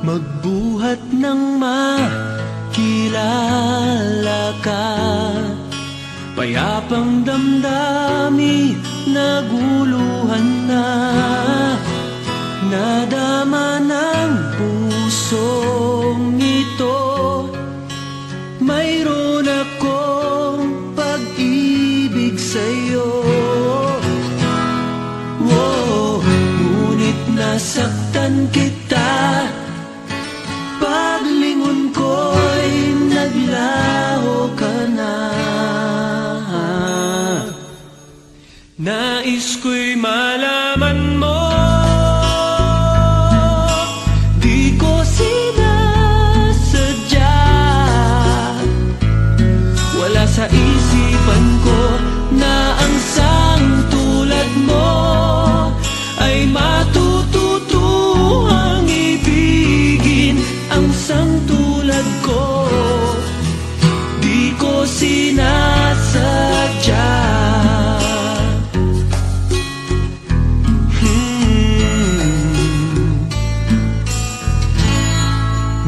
magbuhat ng makilala ka. Payapang damdami naguluhan na, nadama ng pusong ito. Mayroon akong pag-ibig sa'yo. Wow, ngunit nasaktan kita. Paglingon ko'y naglaho ka na. Nais ko'y malaman mo, di ko sinasadya. Wala sa isipan ko na ang sang tulad mo ay matututuhang ibigin. Ang sang tulad ko, di ko sinasadya.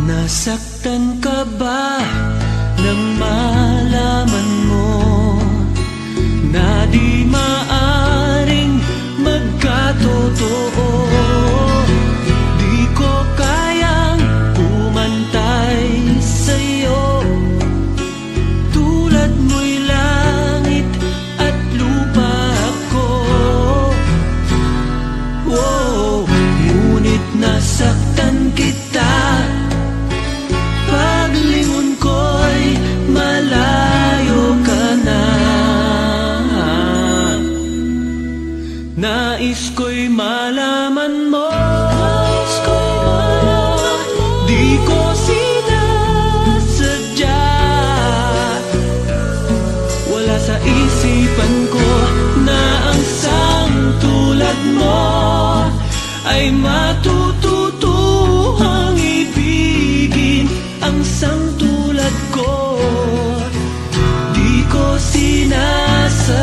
Nasaktan ka ba nang malaman mo na di maaring magkatotoo? Di ko kayang pumantay sa'yo. Tulad mo'y langit at lupa ako. Wow, ngunit nasaktan kita. Paglingon ko'y malayo ka na. Nais ko'y malaman mo, di ko sinasadya. Wala sa isipan ko na ang sang tulad mo ay matututuhang ibigin. Ang sang tulad ko, di ko sinasadya.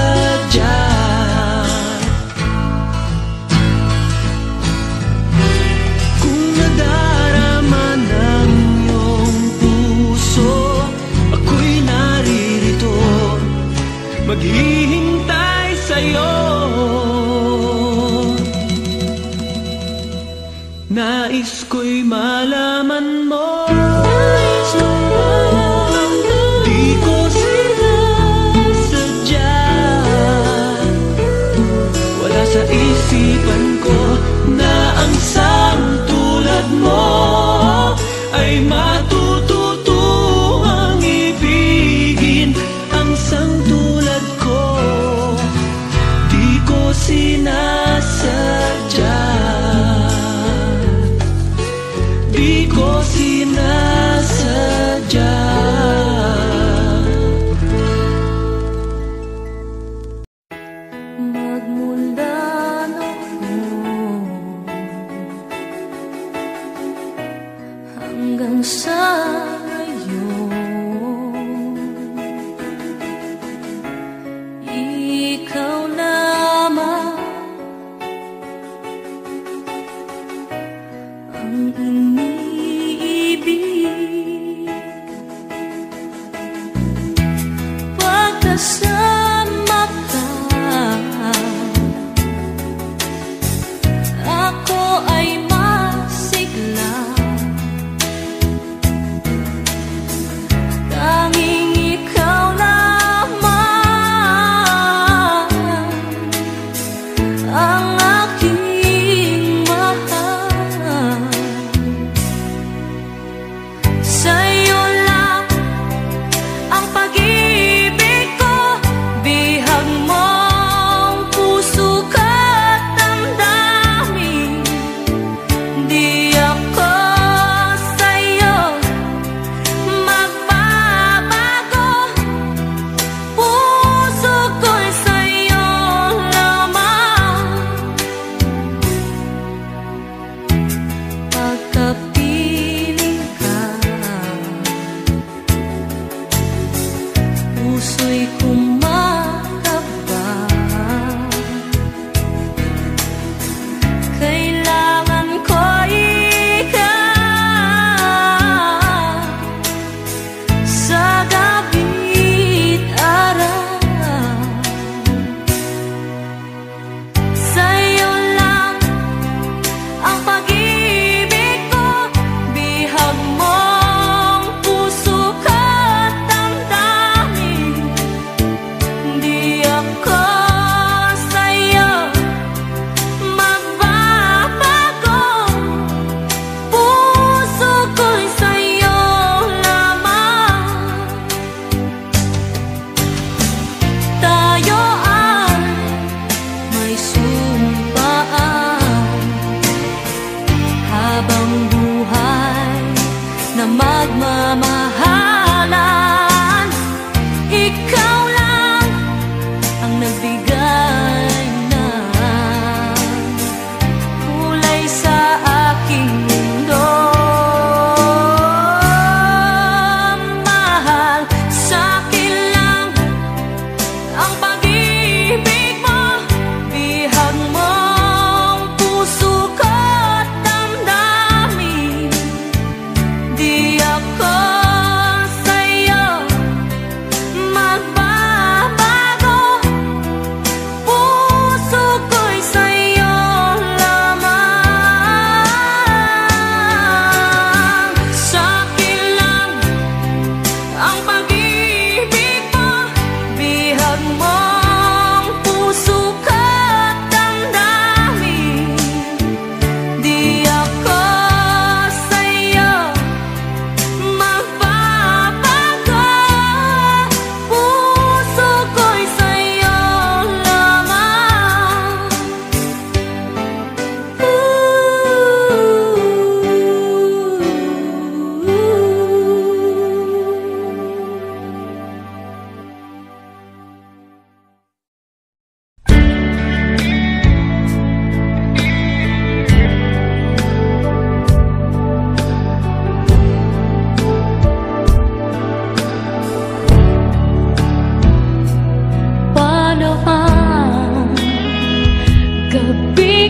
Kung nadarama ng iyong puso, ako'y naririto, maghihintay sa'yo. Nais ko'y malaman mo, di ko sinasadya. Wala sa isipan ko na ang sang tulad mo ay matututuhang ibigin. Ang sang tulad ko, di ko sinasadya. Di ko sinasadya. Magmula noon hanggang sa ngayon, ikaw lamang ang iniibig. Pagkasama ka, ako ay masigla. Tanging ikaw lamang ang aking mahal. Sa'yo lang ang pag-ibig ko, bihag mong puso ka't damdamin. Di ako sa'yo magbabago, puso ko'y sa'yo lamang.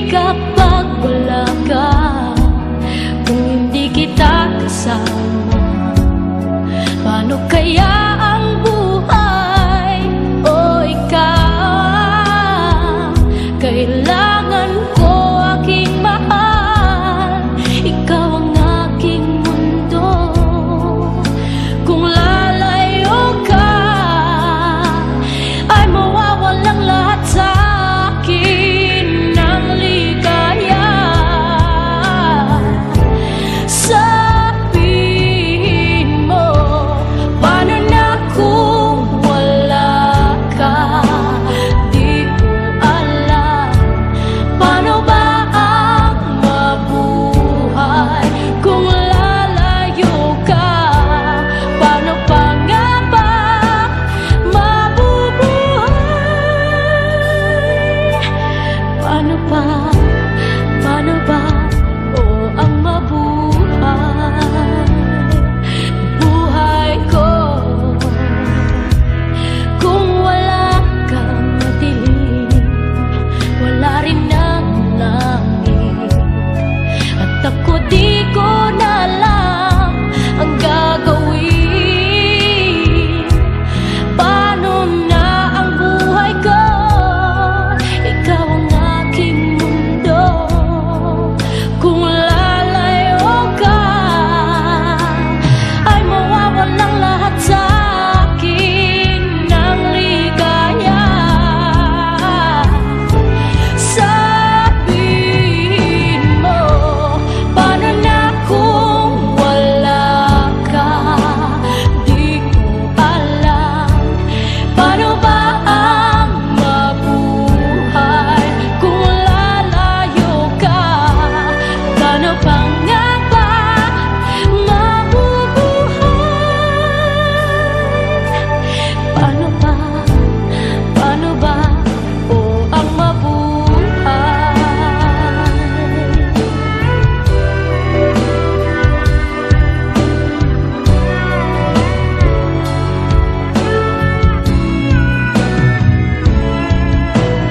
kapag wala ka, kung hindi kita kasama, paano kaya ang buhay? O ikaw, kailangan ko aking mahal, ikaw ang aking mundo. Kung lalayo ka, ay mawawalang lahat sa akin ng ligaya. Sabihin mo, paano na kung wala ka? Di ko alam, paano ba ang mabuhay kung lalayo ka? Paano pa nga ba mabubuhay? Paano ba? Paano ba? O ang mabuhay? Buhay ko kung wala kang madilim, wala rin ang langit, at ako di ko na alam ang gagawin. Paano na ang buhay ko? Ikaw ang aking mundo. Kung lalayo ka, ay mawawalang lahat sa akin ng ligaya. Sabihin mo, paano na kung wala ka? Di ko alam, paano ba ang mabuhay kung lalayo ka? Paano pa nga ba mabubuhay? Paano ba? Paano ba? O ang mabuhay?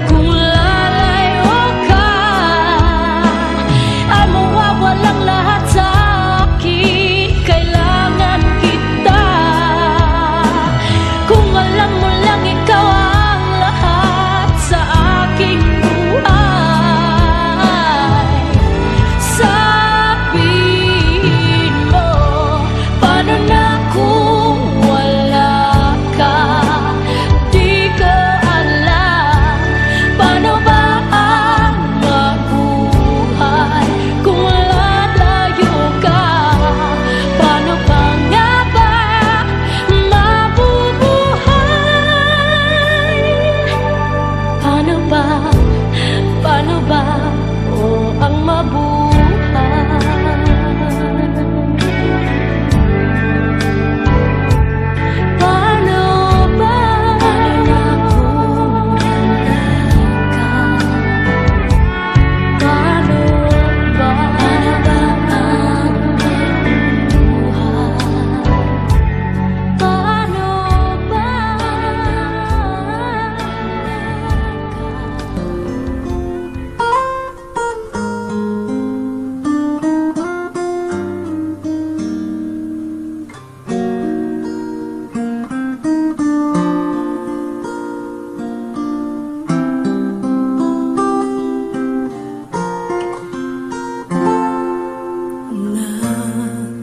Kung lalayo ka, ay mawawalang lahat sa akin. Kailangan kita. Kung alam mo lang, ikaw ang lahat sa aking buhay. Sabihin mo, paano na kung wala ka? Di ko alam, paano ba ang mabuhay kung lalayo ka? Paano pa nga ba mabubuhay? Paano ba? Paano ba? O ang mabuhay? Paano ba? Paano ba? Paano ba?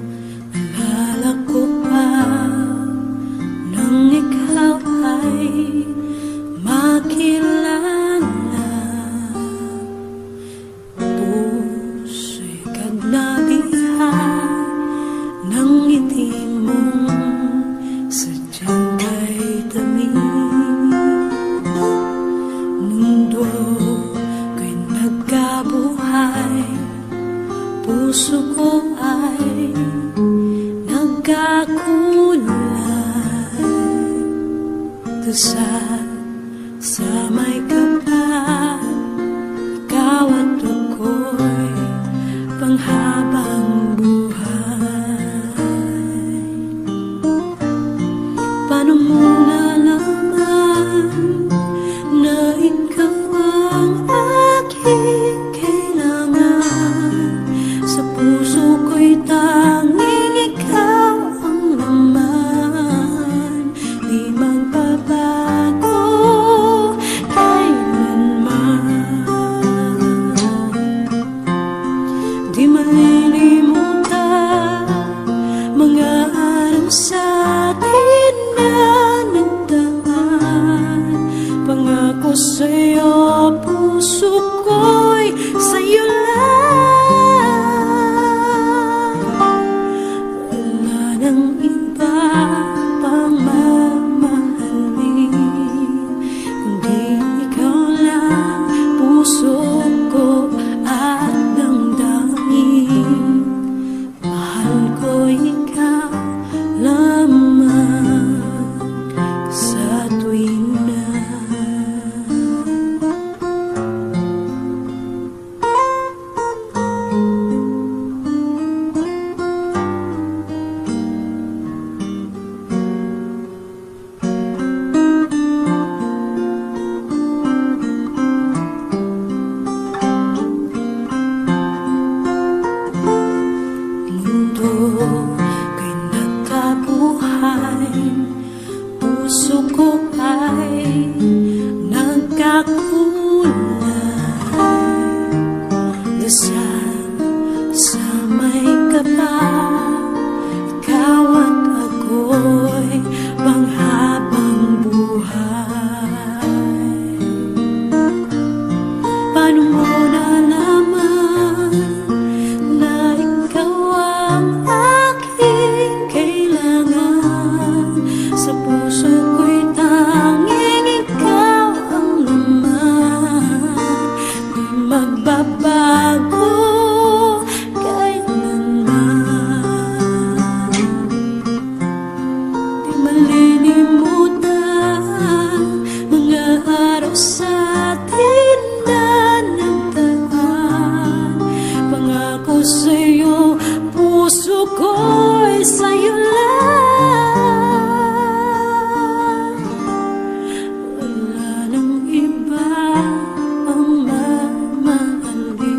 Naalala ko pa nang ikaw ay makilala, puso'y kagnabihan ng ngiti mong sadyang may dami. Mundo ko'y nagkabuhay, puso ko ay nagkakulay. Dasal sa may kapal, ikaw at ako'y panghabang buhay. Paano mo nalaman na ikaw ang aking dasal sa may kapal, ikaw at ako'y panghabang buhay. Paano mo nalaman na ikaw ang aking kailangan? Sa puso ko'y tanging ikaw ang laman, di magbabago kailanman. Di malilimutan mga araw sa atin na nagdaan. Pangako sa'yo, puso ko'y sa'yo lang. Wala nang iba ang mamahalin.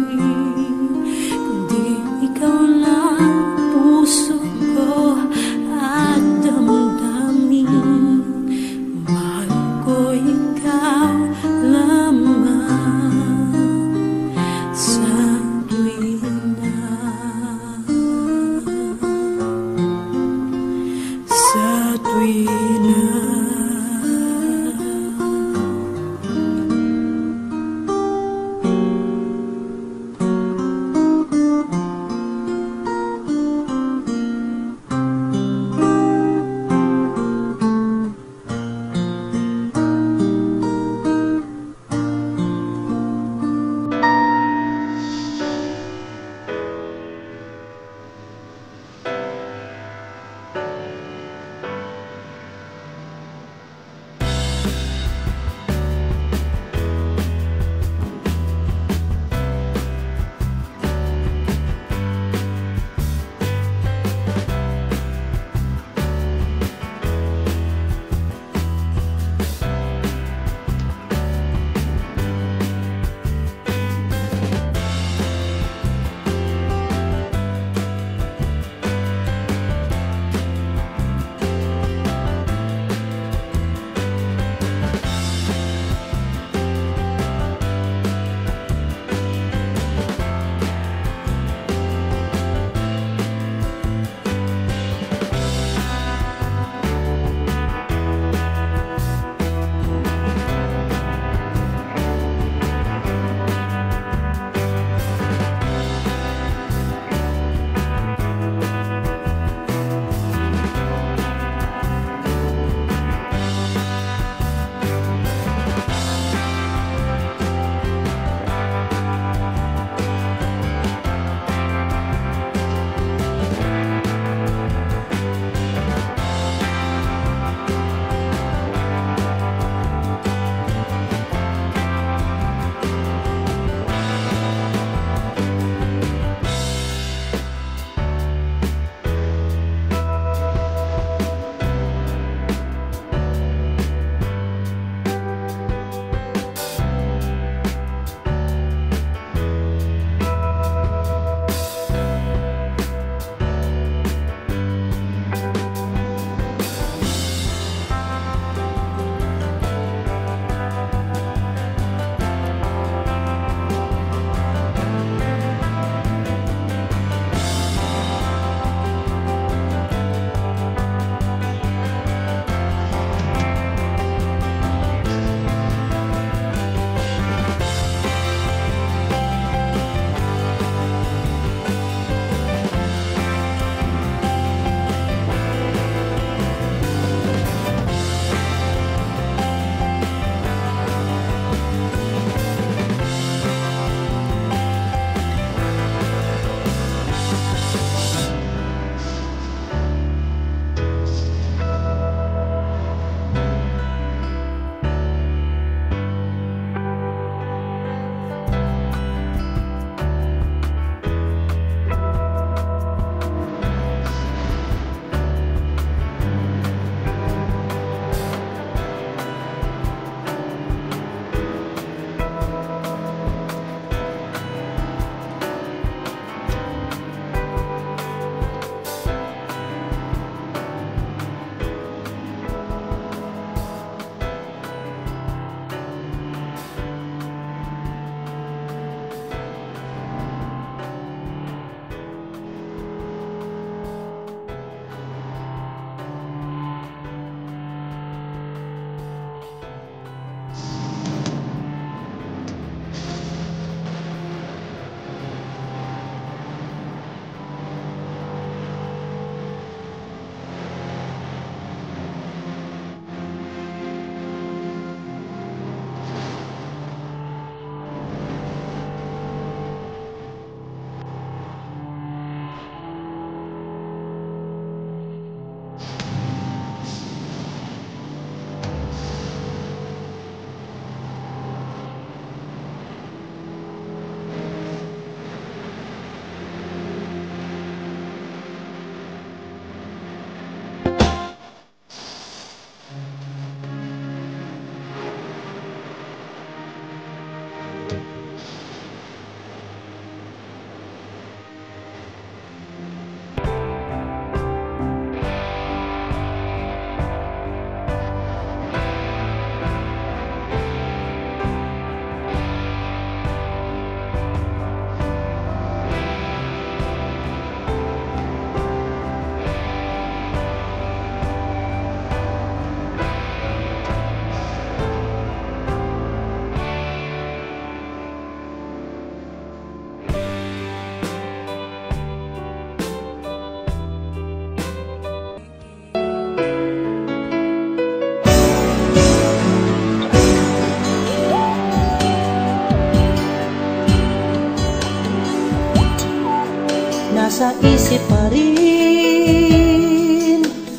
nasa isip pa rin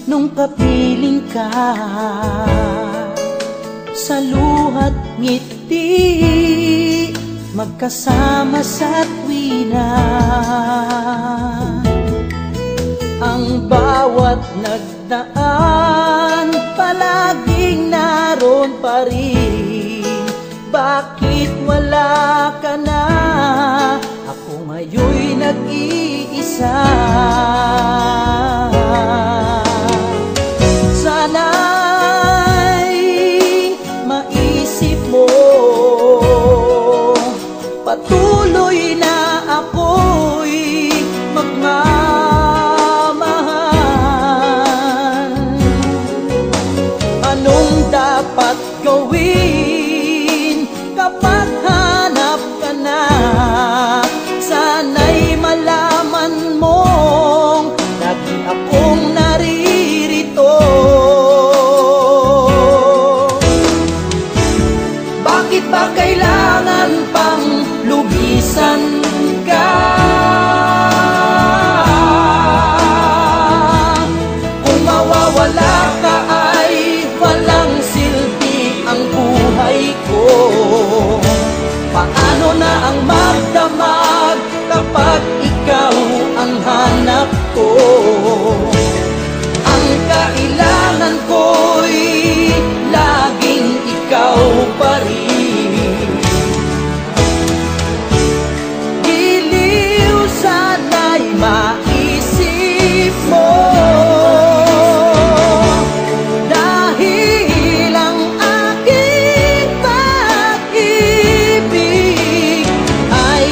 nung kapiling ka. Sa luhat ngiti, magkasama sa tuwina. Ang bawat nagdaan, palaging naroon pa rin. Bakit wala ka na? Ako ngayon'y nag-iisa. Sana'y maisip mo, patuloy na ako'y magmamahal. Anong dapat gawin kapag hanap ka na? Sana'y malaman mong lagi akong naririto. Bakit ba kailangan pang lubisan ka? Kung mawawala ka ay walang silbi ang buhay ko. Paano na ang magdamag kapag ikaw ang hanap ko? Ang kailangan ko'y laging ikaw pa rin. Giliw sana'y maisip mo, dahil ang aking pag-ibig ay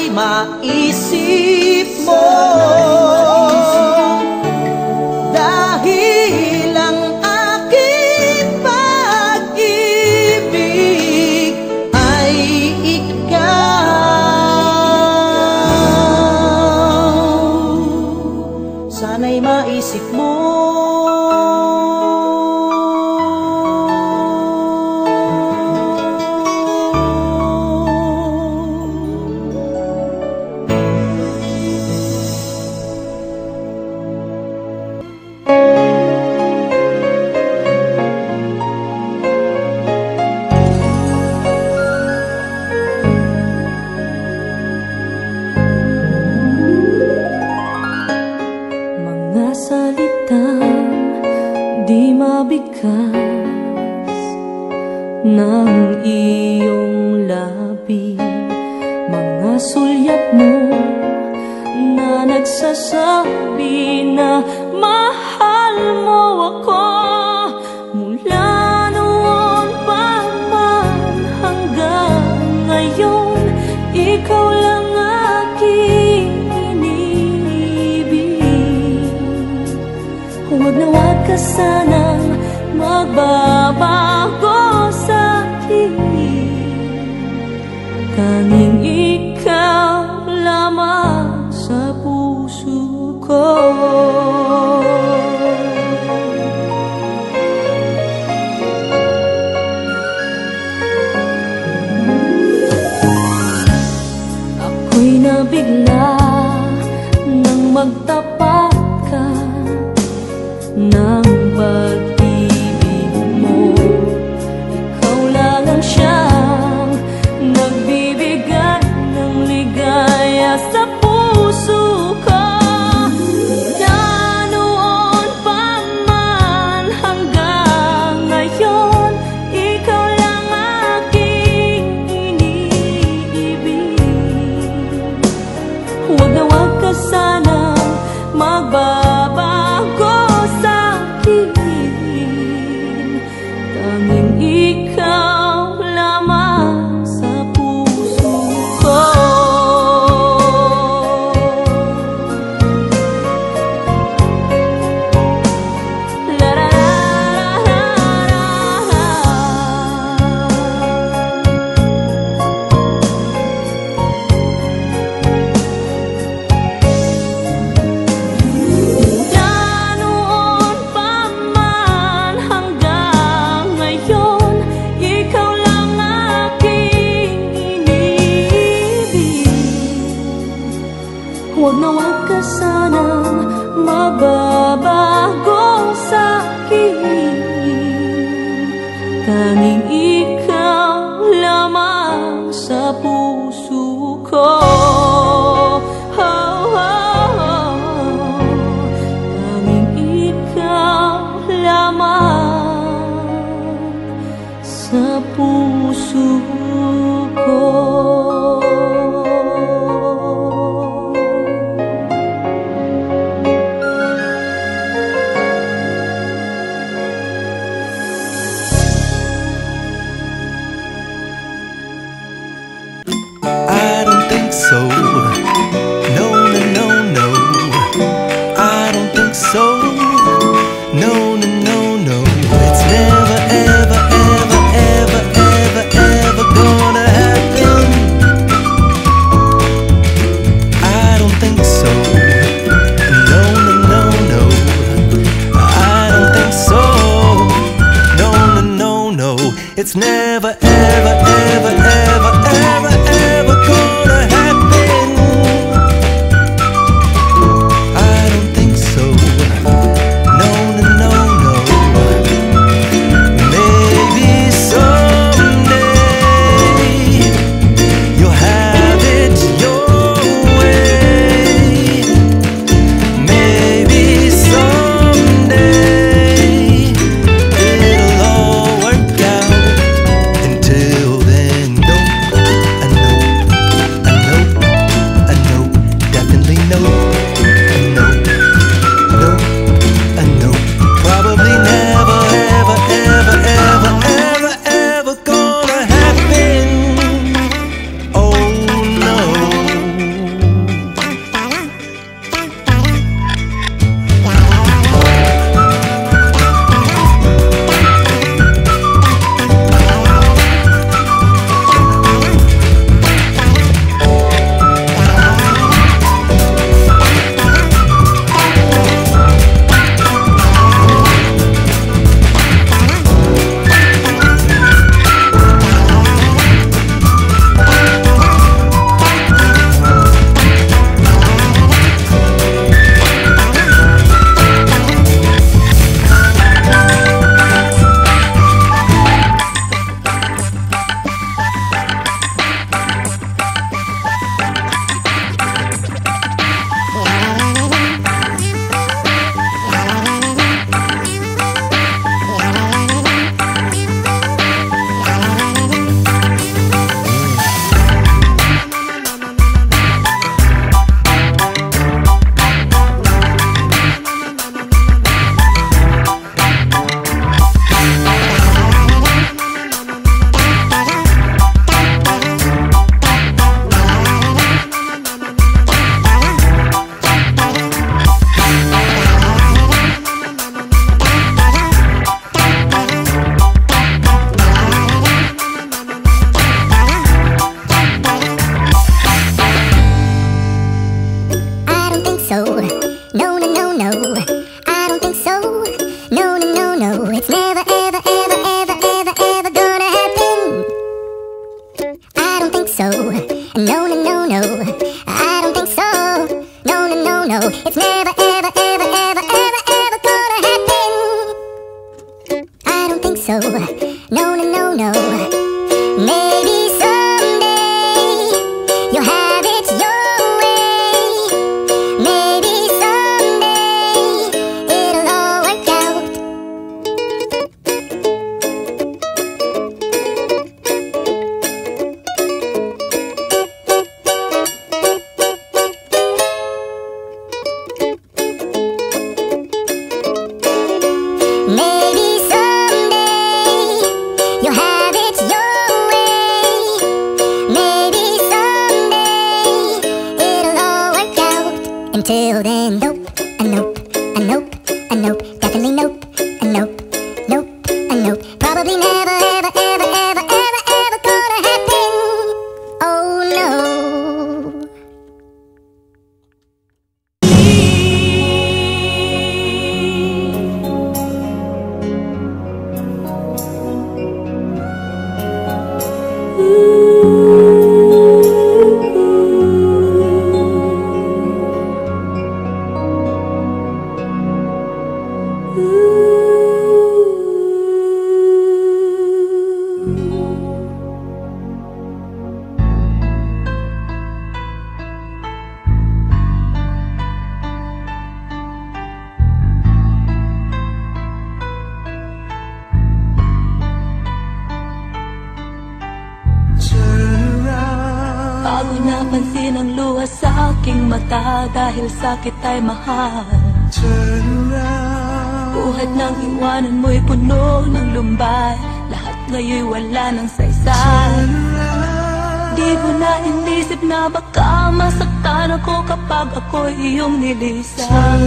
maisip mo, dahil ang aking pag-ibig ay ikaw. Sana'y maisip mo, mga salitang di mabigkas ng iyong labi, mga sulyap mo na nagsasabi na mahal mo ako. Mula noon pa man hanggang ngayon, ikaw lang aking inibig. Huwag na huwag ka sanang magbabago sa'kin, tanging ikaw lamang sa puso ko. Ako'y nabigla nang magtapat ka ng pag-ibig mo. Ikaw lang ang siyang nagbibigay ng ligaya sa puso ko. Mula noon pa man hanggang ngayon, ikaw lang aking iniibig. Huwag na huwag ka sanang magbabago sa'kin, Huwag na huwag ka sanang magbabago sa'kin. Tanging ikaw lamang sa puso ko. Tanging ikaw lamang sa puso ko. So, no, no, no, no, I don't think so. No, no, no, no, it's never, ever, ever, ever, ever, ever gonna happen. I don't think so. No, no, no, no, I don't think so. No, no, no, no, it's never, ever, ever, ever, ever, ever gonna happen. Until then, nope, a nope, a nope, a nope, definitely nope, a nope, nope, a nope. Probably never, ever, ever, ever, ever, ever gonna happen. Oh no. mapansin ang luha sa aking mata, dahil sakit ay mahal. Buhat ng iwanan mo'y puno ng lumbay, lahat ngayon'y wala ng saysay. Di mo na inisip na baka masaktan ako kapag ako'y iyong nilisan.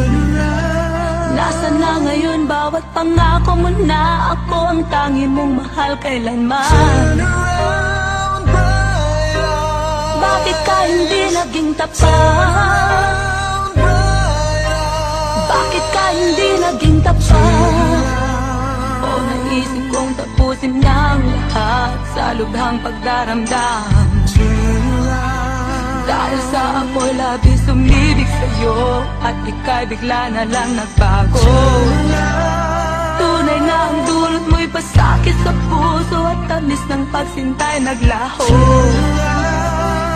Nasaan na ngayon bawat pangako mo na ako ang tangi mong mahal kailanman? Bakit ka hindi naging tapat? Bakit ka hindi naging tapat? O naisip kong tapusin niyang lahat sa lubhang pagdaramdam. Dahil sa amoy labis umibig sa'yo, at ika'y bigla na lang nagbago. Tunay na ang dulot mo'y pasakit sa puso, at tamis ng pagsintay naglaho.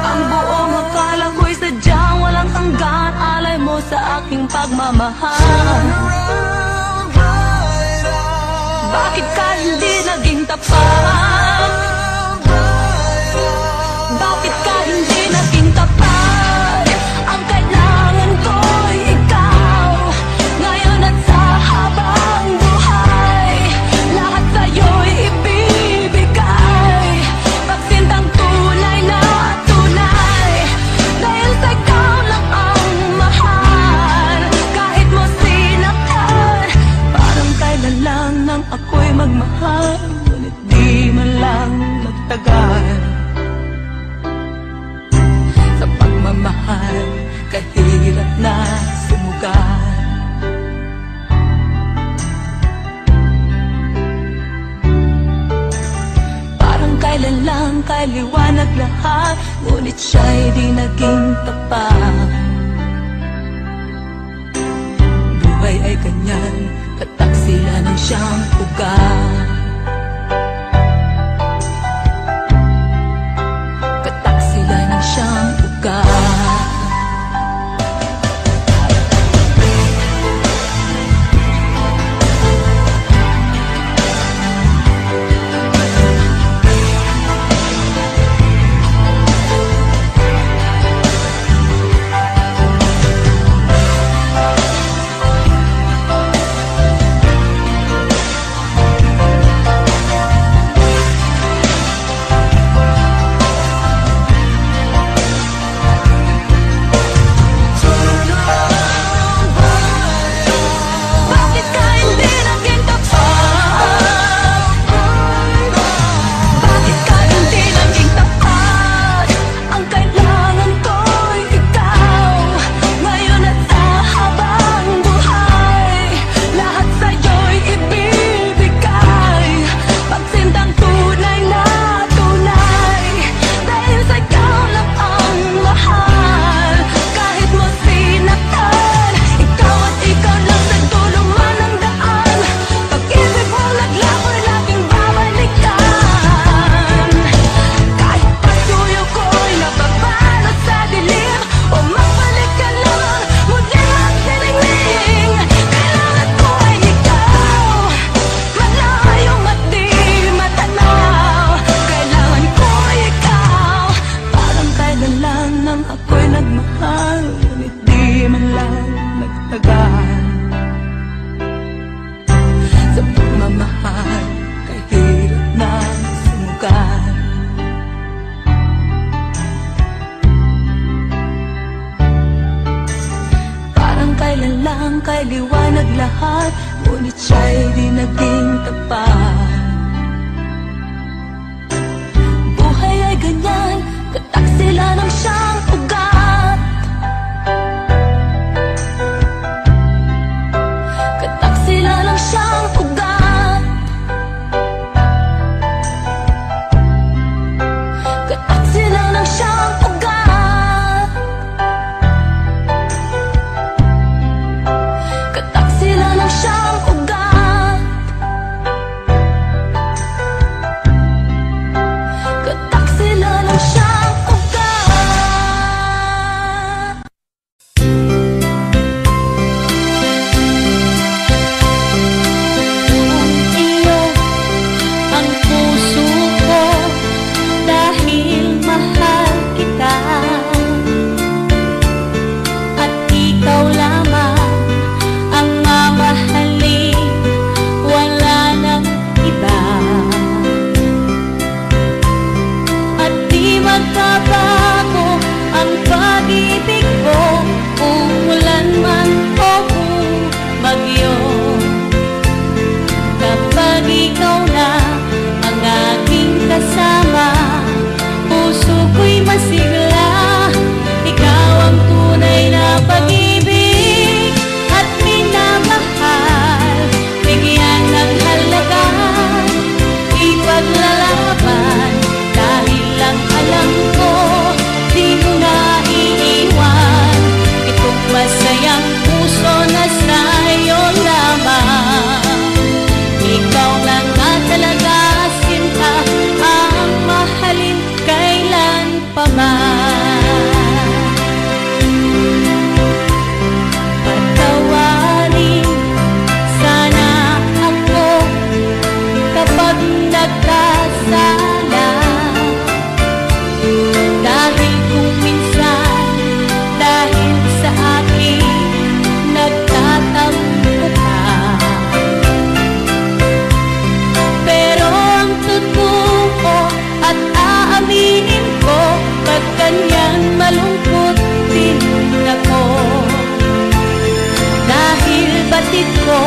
Ang buong akala ko'y sadyang walang hanggan, alay mo sa aking pagmamahal. Bakit ka hindi naging tapat? Bakit ka hindi naging tapat? Ang kailangan ko'y ikaw, ngayon at sa habang buhay. Lahat sa'yo'y ibibigay, pagsintang tunay na tunay. Dahil sa ikaw lang ang mahal, kahit mo sinaktan. Parang kailan lang nang ako'y magmahal, ngunit di man lang nagtagal. Sa pagmamahal, kahirap na sumugal. Parang kailan lang kay liwanag lahat, ngunit siya'y di naging tapat. Buhay ay ganyan, kataksilan ng siyang ugat. Kataksilan ng siyang ugat. Kay liwanag lahat, ngunit siya'y di naging tapat. Buhay ay ganyan, kataksilan ng siyang ugat. Kataksilan ng siyang ugat. Kataksilan ng siyang ugat. Kataksilan ng siyang ugat. Kataksilan ng siyang ugat. Ay ang puso na sa'yo lamang. Ikaw lang nga talaga, sinta, ang mahalin kailan pa man. Patawarin sana ako kapag nagkasala, dahil kung minsan dahil sa akin nagtatampo ka. Pero ang totoo at aaminin ko, pag ganyan malungkot din ako, dahil batid ko